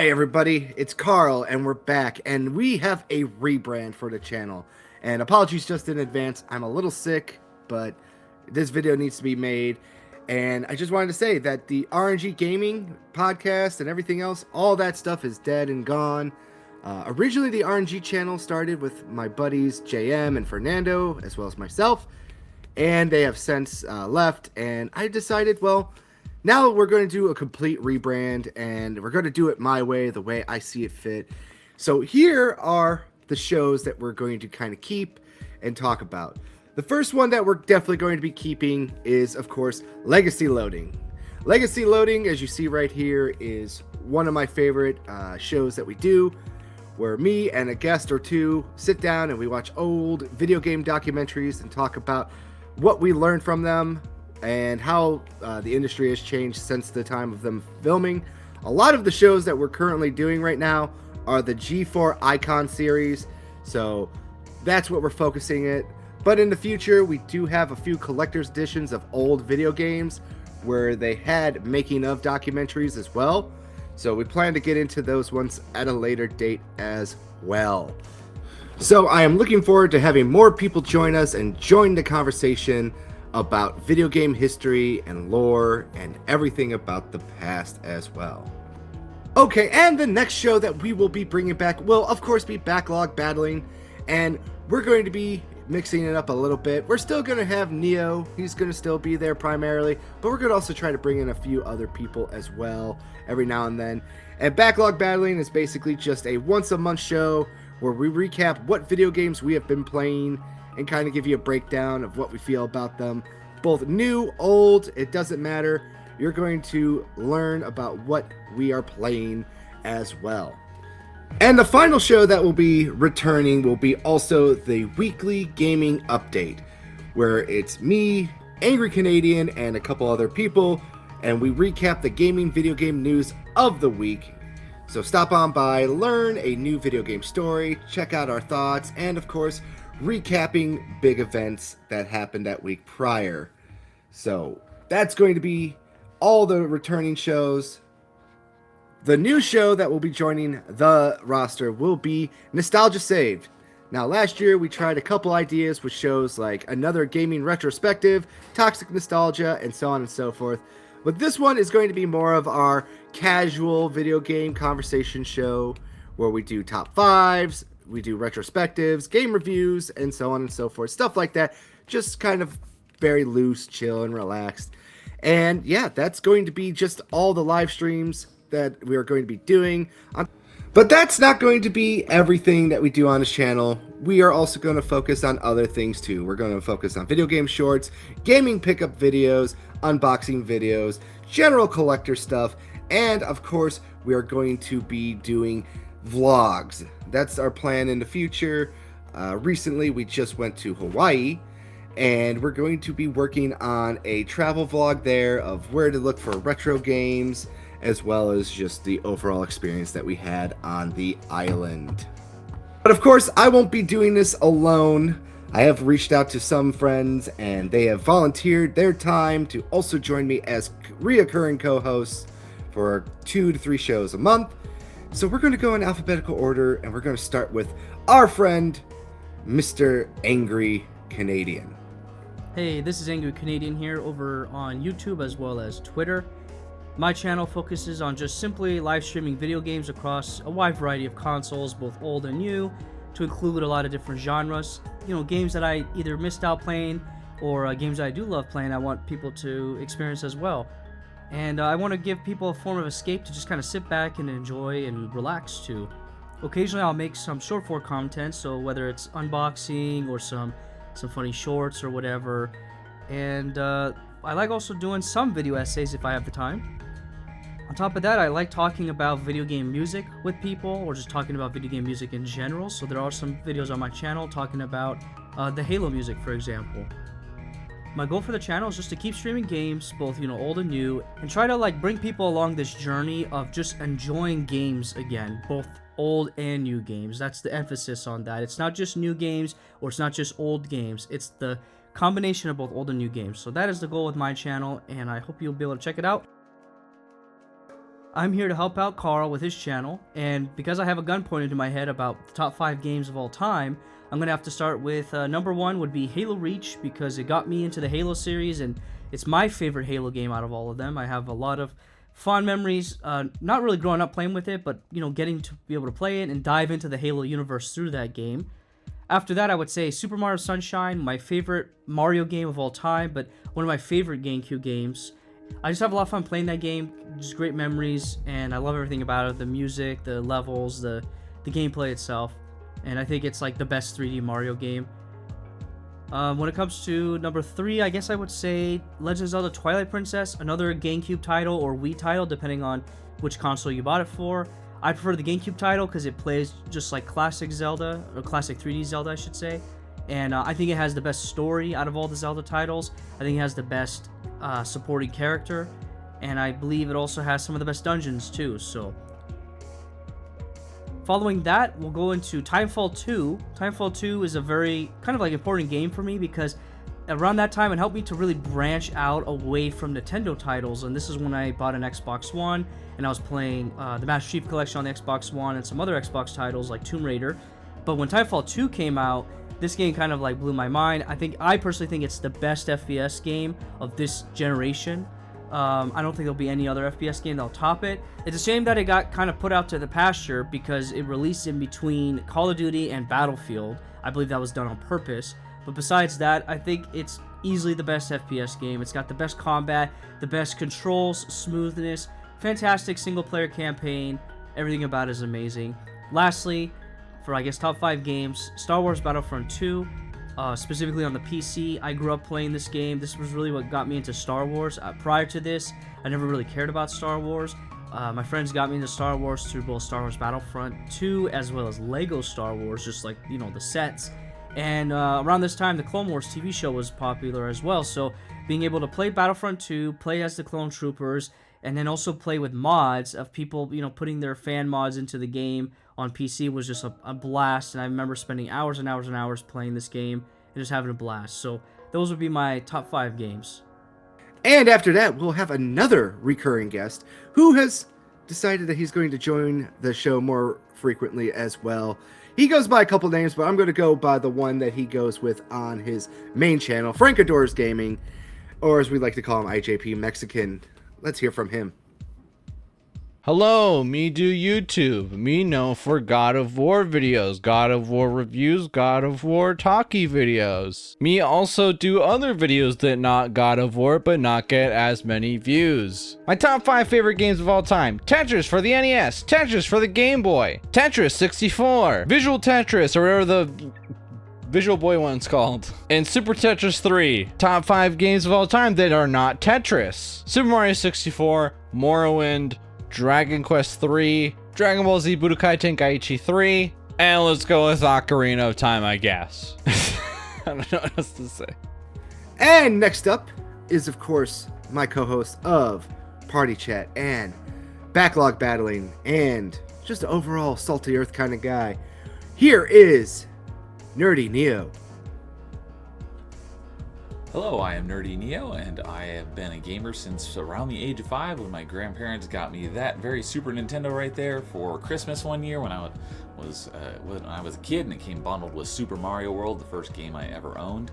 Hey everybody, it's Carl and we're back and we have a rebrand for the channel. And apologies just in advance, I'm a little sick, but this video needs to be made. And I just wanted to say that the RNG Gaming podcast and everything else, all that stuff is dead and gone. Originally the RNG channel started with my buddies JM and Fernando, as well as myself. And they have since left, and I decided, well, now we're going to do a complete rebrand, and we're going to do it my way, the way I see it fit. So here are the shows that we're going to kind of keep and talk about. The first one that we're definitely going to be keeping is, of course, Legacy Loading. Legacy Loading, as you see right here, is one of my favorite shows that we do, where me and a guest or two sit down and we watch old video game documentaries and talk about what we learned from them and how the industry has changed since the time of them filming. A lot of the shows that we're currently doing right now are the G4 Icon series, so that's what we're focusing it. But in the future, we do have a few collector's editions of old video games where they had making of documentaries as well. So we plan to get into those ones at a later date as well. So I am looking forward to having more people join us and join the conversation about video game history and lore and everything about the past as well. Okay, and the next show that we will be bringing back will of course be Backlog Battling, and we're going to be mixing it up a little bit. We're still going to have Neo, he's going to still be there primarily, but we're going to also try to bring in a few other people as well every now and then. And Backlog Battling is basically just a once a month show where we recap what video games we have been playing and kind of give you a breakdown of what we feel about them. Both new, old, it doesn't matter. You're going to learn about what we are playing as well. And the final show that will be returning will be also the weekly gaming update, where it's me, Angry Canadian, and a couple other people, and we recap the gaming video game news of the week. So stop on by, learn a new video game story, check out our thoughts, and of course, recapping big events that happened that week prior. So that's going to be all the returning shows. The new show that will be joining the roster will be Nostalgia Saved. Now, last year we tried a couple ideas with shows like Another Gaming Retrospective, Toxic Nostalgia, and so on and so forth. But this one is going to be more of our casual video game conversation show where we do top fives, we do retrospectives, game reviews, and so on and so forth. Stuff like that. Just kind of very loose, chill, and relaxed. And yeah, that's going to be just all the live streams that we are going to be doing. But that's not going to be everything that we do on this channel. We are also going to focus on other things too. We're going to focus on video game shorts, gaming pickup videos, unboxing videos, general collector stuff, and of course, we are going to be doing vlogs. That's our plan in the future. Recently, we just went to Hawaii, and we're going to be working on a travel vlog there of where to look for retro games, as well as just the overall experience that we had on the island. But of course, I won't be doing this alone. I have reached out to some friends, and they have volunteered their time to also join me as reoccurring co-hosts for 2 to 3 shows a month. So we're going to go in alphabetical order, and we're going to start with our friend, Mr. Angry Canadian. Hey, this is Angry Canadian here over on YouTube as well as Twitter. My channel focuses on just simply live streaming video games across a wide variety of consoles, both old and new, to include a lot of different genres. You know, games that I either missed out playing or games that I do love playing, I want people to experience as well. And I want to give people a form of escape to just kind of sit back and enjoy and relax to. Occasionally I'll make some short form content, so whether it's unboxing or some funny shorts or whatever. And I like also doing some video essays if I have the time. On top of that, I like talking about video game music with people, or just talking about video game music in general. So there are some videos on my channel talking about the Halo music, for example. My goal for the channel is just to keep streaming games, both old and new, and try to bring people along this journey of just enjoying games again, both old and new games. That's the emphasis on that. It's not just new games or it's not just old games. It's the combination of both old and new games. So that is the goal with my channel, and I hope you'll be able to check it out. I'm here to help out Carl with his channel, and because I have a gun pointed to my head about the top 5 games of all time, I'm going to have to start with number 1 would be Halo Reach, because it got me into the Halo series, and it's my favorite Halo game out of all of them. I have a lot of fond memories, not really growing up playing with it, but, you know, getting to be able to play it and dive into the Halo universe through that game. After that, I would say Super Mario Sunshine, my favorite Mario game of all time, but one of my favorite GameCube games. I just have a lot of fun playing that game, just great memories, and I love everything about it, the music, the levels, the gameplay itself, and I think it's like the best 3D Mario game. When it comes to number 3, I guess I would say Legend of Zelda Twilight Princess, another GameCube title or Wii title, depending on which console you bought it for. I prefer the GameCube title because it plays just like classic Zelda, or classic 3D Zelda, I should say. And I think it has the best story out of all the Zelda titles. I think it has the best supporting character, and I believe it also has some of the best dungeons too. So, following that, we'll go into Timefall 2. Timefall 2 is a very kind of like important game for me because around that time it helped me to really branch out away from Nintendo titles, and this is when I bought an Xbox One and I was playing the Master Chief Collection on the Xbox One and some other Xbox titles like Tomb Raider. But when Timefall 2 came out, this game kind of like blew my mind. I personally think it's the best FPS game of this generation. I don't think there'll be any other FPS game that'll top it. It's a shame that it got kind of put out to the pasture because it released in between Call of Duty and Battlefield. I believe that was done on purpose. But besides that, I think it's easily the best FPS game. It's got the best combat, the best controls, smoothness, fantastic single-player campaign. Everything about it is amazing. Lastly, for I guess top 5 games, Star Wars Battlefront 2, specifically on the PC. I grew up playing this game. This was really what got me into Star Wars. Prior to this, I never really cared about Star Wars. My friends got me into Star Wars through both Star Wars Battlefront 2 as well as Lego Star Wars, just like, you know, the sets. And around this time, the Clone Wars TV show was popular as well. So being able to play Battlefront 2, play as the Clone Troopers, and then also play with mods of people, you know, putting their fan mods into the game on PC was just a blast. And I remember spending hours and hours and hours playing this game and just having a blast. So those would be my top 5 games. And after that, we'll have another recurring guest who has decided that he's going to join the show more frequently as well. He goes by a couple names, but I'm going to go by the one that he goes with on his main channel, Frank Adores Gaming, or as we like to call him, IJP Mexican. Let's hear from him. Hello, me do YouTube. Me know for God of War videos, God of War reviews, God of War talkie videos. Me also do other videos that not God of War but not get as many views. My top 5 favorite games of all time: Tetris for the NES, Tetris for the Game Boy, Tetris 64, Visual Tetris, or whatever the Visual Boy one's called, and Super Tetris 3. Top 5 games of all time that are not Tetris: Super Mario 64, Morrowind, Dragon Quest 3, Dragon Ball Z Budokai Tenkaichi 3, and let's go with Ocarina of Time, I guess. I don't know what else to say. And next up is, of course, my co-host of Party Chat and Backlog Battling and just an overall salty earth kind of guy. Here is Nerdy Neo. Hello, I am Nerdy Neo, and I have been a gamer since around the age of 5 when my grandparents got me that very Super Nintendo right there for Christmas one year when I was a kid, and it came bundled with Super Mario World, the first game I ever owned.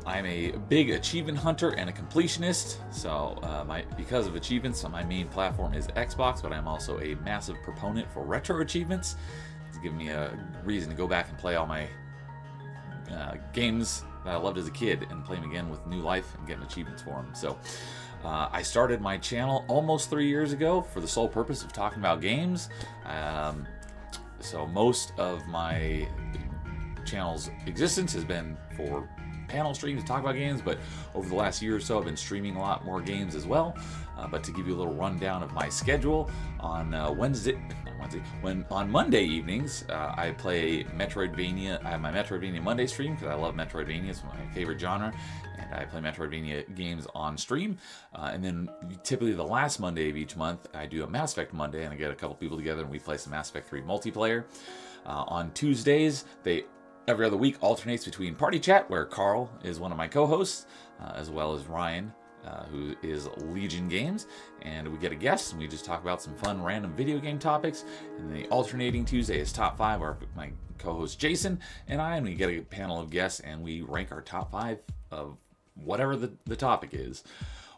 I'm a big achievement hunter and a completionist, so because of achievements, my main platform is Xbox, but I'm also a massive proponent for retro achievements. It's given me a reason to go back and play all my games that I loved as a kid and play them again with new life and getting achievements for them. So I started my channel almost 3 years ago for the sole purpose of talking about games. So most of my channel's existence has been for panel streams to talk about games, but over the last year or so I've been streaming a lot more games as well. But to give you a little rundown of my schedule, on on Monday evenings, I play Metroidvania. I have my Metroidvania Monday stream because I love Metroidvania. It's my favorite genre, and I play Metroidvania games on stream. And then typically the last Monday of each month, I do a Mass Effect Monday, and I get a couple people together and we play some Mass Effect 3 multiplayer. On Tuesdays, every other week alternates between Party Chat, where Carl is one of my co-hosts, as well as Ryan who is Legion Games, and we get a guest, and we just talk about some fun random video game topics. And the alternating Tuesday is Top 5, where my co-host Jason and we get a panel of guests, and we rank our top 5 of whatever the topic is.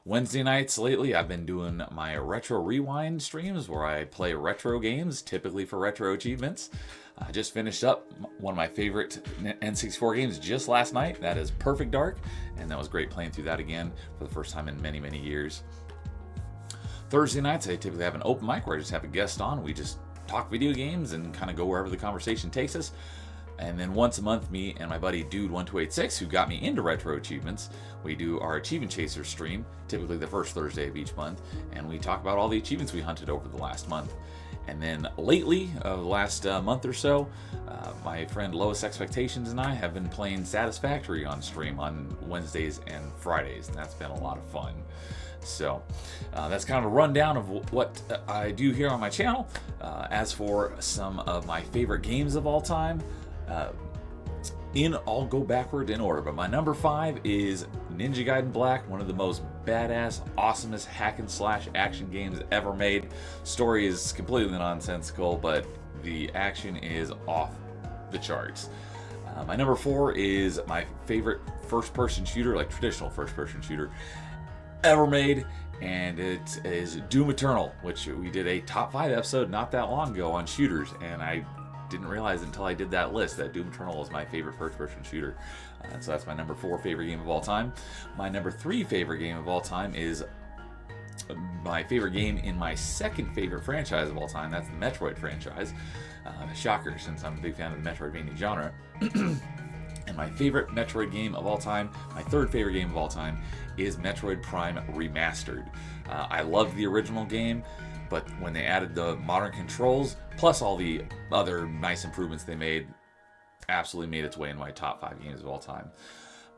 Wednesday nights lately, I've been doing my Retro Rewind streams where I play retro games, typically for retro achievements. I just finished up one of my favorite N64 games just last night. That is Perfect Dark, and that was great playing through that again for the first time in many, many years. Thursday nights, I typically have an open mic where I just have a guest on. We just talk video games and kind of go wherever the conversation takes us. And then once a month, me and my buddy Dude1286, who got me into retro achievements, we do our Achievement Chaser stream, typically the first Thursday of each month, and we talk about all the achievements we hunted over the last month. And then lately, the last month or so, my friend Lowest Expectations and I have been playing Satisfactory on stream on Wednesdays and Fridays, and that's been a lot of fun. So that's kind of a rundown of what I do here on my channel. As for some of my favorite games of all time, I'll go backward in order, but my number 5 is Ninja Gaiden Black, one of the most badass, awesomest hack and slash action games ever made. Story is completely nonsensical, but the action is off the charts. My number 4 is my favorite first-person shooter, like traditional first-person shooter ever made, and it is Doom Eternal, which we did a top 5 episode not that long ago on shooters, and I didn't realize until I did that list that Doom Eternal is my favorite first-person shooter. So that's my number 4 favorite game of all time. My number 3 favorite game of all time is my favorite game in my second favorite franchise of all time. That's the Metroid franchise. Shocker, since I'm a big fan of the Metroidvania genre. And my favorite Metroid game of all time, my third favorite game of all time, is Metroid Prime Remastered. I loved the original game, but when they added the modern controls, plus all the other nice improvements they made, absolutely made its way in my top 5 games of all time.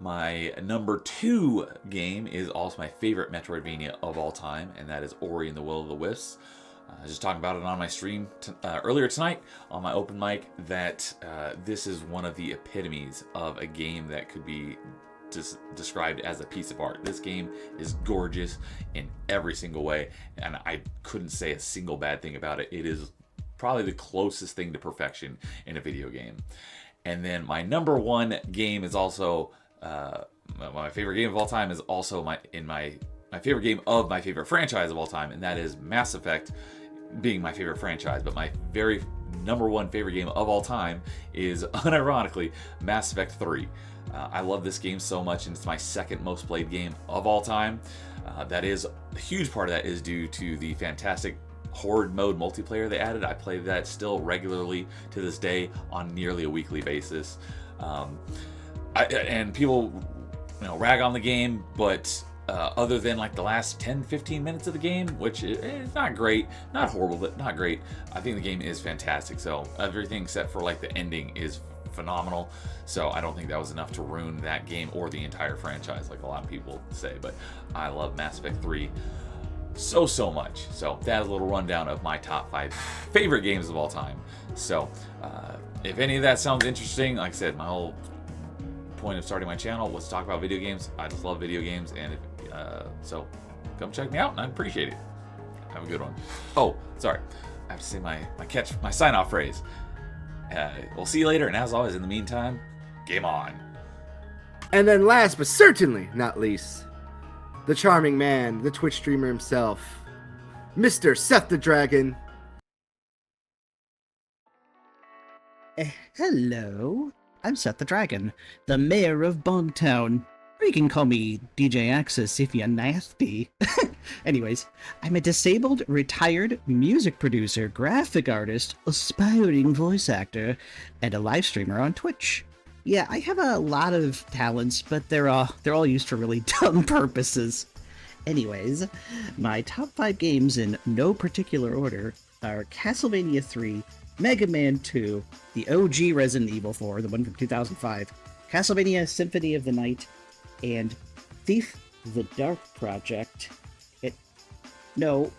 My number 2 game is also my favorite Metroidvania of all time, and that is Ori and the Will of the Wisps. I was just talking about it on my stream earlier tonight on my open mic, that this is one of the epitomes of a game that could be described as a piece of art. This game is gorgeous in every single way, and I couldn't say a single bad thing about it. It is probably the closest thing to perfection in a video game. And then my number 1 game is also my favorite game of all time, is also my favorite game of my favorite franchise of all time, and that is Mass Effect, being my favorite franchise. But my very number 1 favorite game of all time is, unironically, Mass Effect 3. I love this game so much, and it's my second most played game of all time. That is, a huge part of that is due to the fantastic Horde mode multiplayer they added. I play that still regularly to this day on nearly a weekly basis. And people, rag on the game, but other than like the last 10-15 minutes of the game, which is not great, not horrible, but not great, I think the game is fantastic. So everything except for like the ending is phenomenal. So I don't think that was enough to ruin that game or the entire franchise, like a lot of people say. But I love Mass Effect 3 so much. So that is a little rundown of my top 5 favorite games of all time. So if any of that sounds interesting, like I said, my whole point of starting my channel was to talk about video games. I just love video games, and so come check me out, and I'd appreciate it. Have a good one. Oh, sorry, I have to say my sign-off phrase. We'll see you later, and as always, in the meantime, game on. And then last but certainly not least, the charming man, the Twitch streamer himself, Mr. Seth the Dragon. Hello, I'm Seth the Dragon, the mayor of Bogtown. Or you can call me DJ Axis if you're nasty. Anyways, I'm a disabled, retired music producer, graphic artist, aspiring voice actor, and a live streamer on Twitch. Yeah, I have a lot of talents, but they're all used for really dumb purposes. Anyways, my top 5 games in no particular order are Castlevania 3, Mega Man 2, the OG Resident Evil 4, the one from 2005, Castlevania Symphony of the Night, and Thief the Dark Project. No,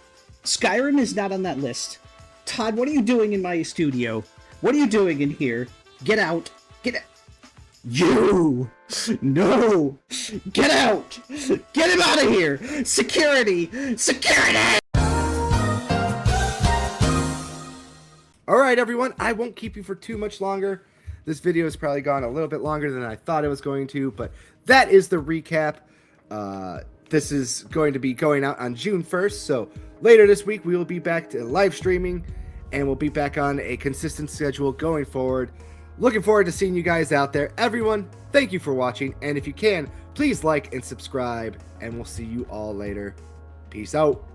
Skyrim is not on that list. Todd, what are you doing in my studio? What are you doing in here? Get out. Get out. You! No! Get out! Get him out of here! Security! Security! All right, everyone, I won't keep you for too much longer. This video has probably gone a little bit longer than I thought it was going to, but that is the recap. This is going to be going out on June 1st, so later this week we will be back to live streaming, and we'll be back on a consistent schedule going forward. Looking forward to seeing you guys out there. Everyone, thank you for watching, and if you can, please like and subscribe, and we'll see you all later. Peace out.